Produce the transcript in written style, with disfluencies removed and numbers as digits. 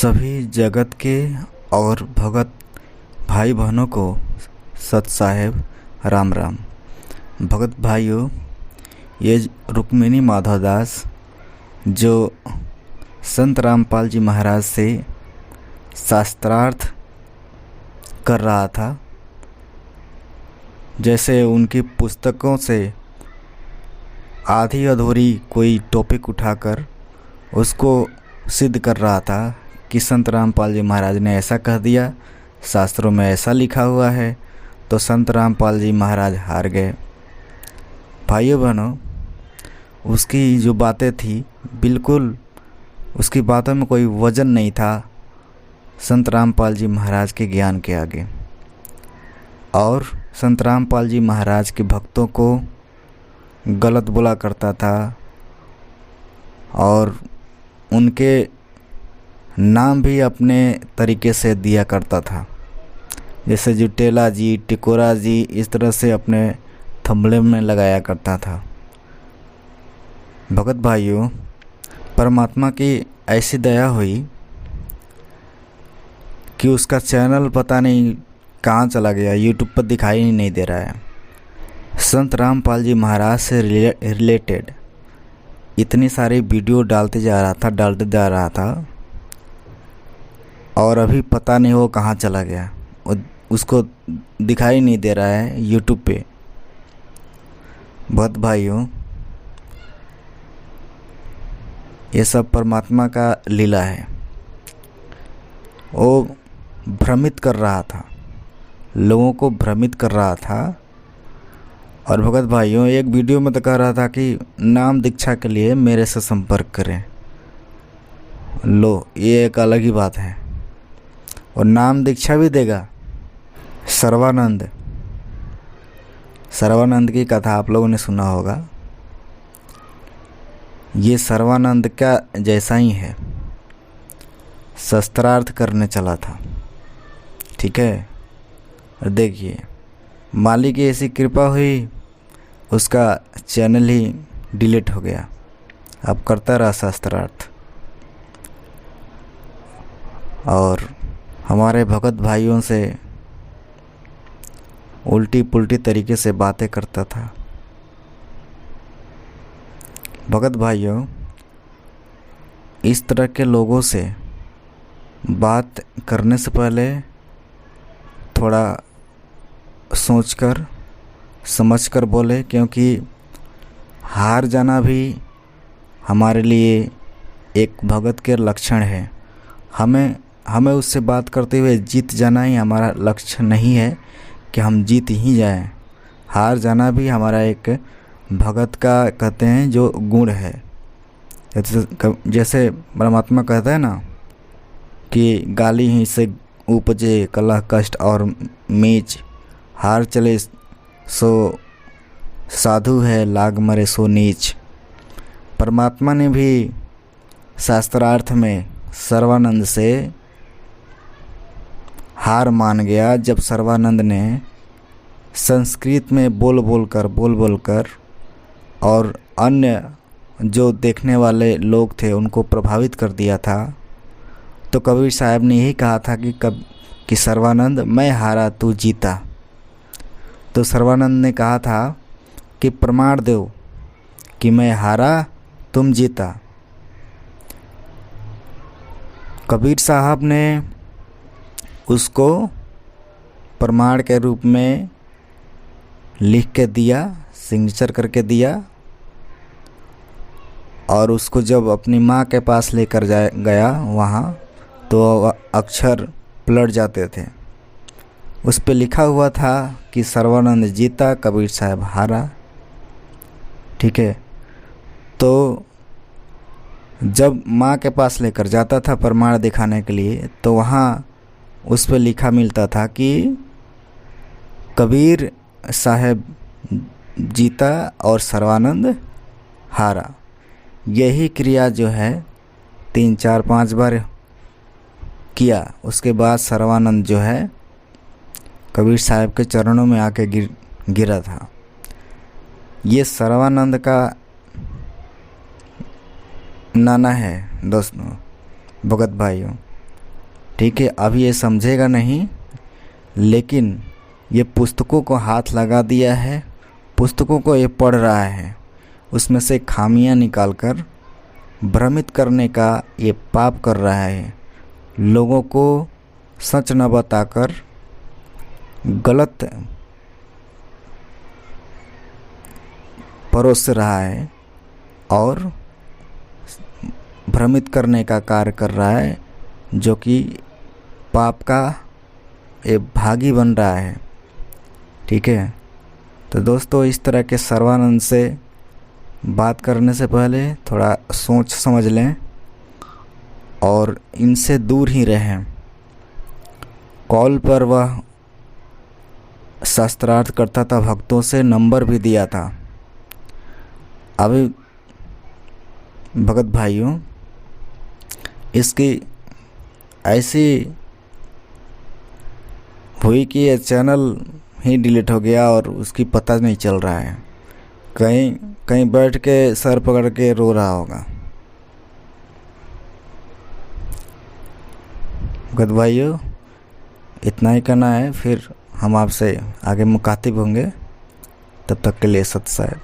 सभी जगत के और भगत भाई बहनों को सत साहेब राम राम। भगत भाइयों, ये रुक्मिणी माधव दास जो संत रामपाल जी महाराज से शास्त्रार्थ कर रहा था, जैसे उनकी पुस्तकों से आधी अधूरी कोई टॉपिक उठाकर उसको सिद्ध कर रहा था कि संत रामपाल जी महाराज ने ऐसा कह दिया, शास्त्रों में ऐसा लिखा हुआ है, तो संत रामपाल जी महाराज हार गए। भाइयों बहनों, उसकी जो बातें थी, बिल्कुल उसकी बातों में कोई वजन नहीं था संत रामपाल जी महाराज के ज्ञान के आगे। और संत रामपाल जी महाराज के भक्तों को गलत बोला करता था और उनके नाम भी अपने तरीके से दिया करता था, जैसे जुटेला जी, टिकोरा जी, इस तरह से अपने थंबनेल में लगाया करता था। भगत भाइयों, परमात्मा की ऐसी दया हुई कि उसका चैनल पता नहीं कहाँ चला गया, यूट्यूब पर दिखाई ही नहीं दे रहा है। संत रामपाल जी महाराज से रिलेटेड इतनी सारी वीडियो डालते जा रहा था और अभी पता नहीं वो कहाँ चला गया, उसको दिखाई नहीं दे रहा है यूट्यूब पे। भक्त भाइयों, ये सब परमात्मा का लीला है। वो भ्रमित कर रहा था, लोगों को भ्रमित कर रहा था। और भगत भाइयों, एक वीडियो में तो कह रहा था कि नाम दीक्षा के लिए मेरे से संपर्क करें। लो, ये एक अलग ही बात है। और नाम दीक्षा भी देगा। सर्वानंद की कथा आप लोगों ने सुना होगा। ये सर्वानंद का जैसा ही है, शस्त्रार्थ करने चला था, ठीक है। और देखिए, मालिक की ऐसी कृपा हुई, उसका चैनल ही डिलीट हो गया। अब करता रहा शास्त्रार्थ और हमारे भगत भाइयों से उल्टी पुल्टी तरीके से बातें करता था। भगत भाइयों, इस तरह के लोगों से बात करने से पहले थोड़ा सोचकर समझकर बोले, क्योंकि हार जाना भी हमारे लिए एक भगत के लक्षण है। हमें उससे बात करते हुए जीत जाना ही हमारा लक्ष्य नहीं है कि हम जीत ही जाएं। हार जाना भी हमारा एक भगत का, कहते हैं, जो गुण है। जैसे परमात्मा कहता है ना कि गाली ही से उपजे कलह कष्ट और मीच, हार चले सो साधु है, लाग मरे सो नीच। परमात्मा ने भी शास्त्रार्थ में सर्वानंद से हार मान गया, जब सर्वानंद ने संस्कृत में बोल बोलकर और अन्य जो देखने वाले लोग थे उनको प्रभावित कर दिया था। तो कबीर साहब ने यही कहा था कि सर्वानंद, मैं हारा तू जीता। तो सर्वानंद ने कहा था कि प्रमाण दो कि मैं हारा तुम जीता। कबीर साहब ने उसको प्रमाण के रूप में लिख के दिया, सिग्नेचर करके दिया। और उसको जब अपनी माँ के पास लेकर गया वहाँ, तो अक्षर पलट जाते थे। उस पे लिखा हुआ था कि सर्वानंद जीता, कबीर साहब हारा, ठीक है। तो जब माँ के पास लेकर जाता था प्रमाण दिखाने के लिए, तो वहाँ उस पे लिखा मिलता था कि कबीर साहब जीता और सर्वानंद हारा। यही क्रिया जो है 3 4 5 बार किया। उसके बाद सर्वानंद जो है कबीर साहब के चरणों में आके गिरा था। ये सर्वानंद का नाना है दोस्तों, भगत भाइयों। ठीक है, अभी ये समझेगा नहीं, लेकिन ये पुस्तकों को हाथ लगा दिया है, पुस्तकों को ये पढ़ रहा है, उसमें से खामियां निकालकर भ्रमित करने का ये पाप कर रहा है। लोगों को सच न बताकर गलत परोस रहा है और भ्रमित करने का कार्य कर रहा है, जो कि पाप का ये भागी बन रहा है। ठीक है, तो दोस्तों इस तरह के सर्वानंद से बात करने से पहले थोड़ा सोच समझ लें और इनसे दूर ही रहें। कॉल पर वह शास्त्रार्थ करता था, भक्तों से नंबर भी दिया था। अभी भगत भाइयों, इसकी ऐसी हुई कि ये चैनल ही डिलीट हो गया और उसकी पता नहीं चल रहा है। कहीं कहीं बैठ के सर पकड़ के रो रहा होगा। भगत भाइयों, इतना ही करना है, फिर हम आपसे आगे मुखातिब होंगे। तब तक के लिए सत साहेब।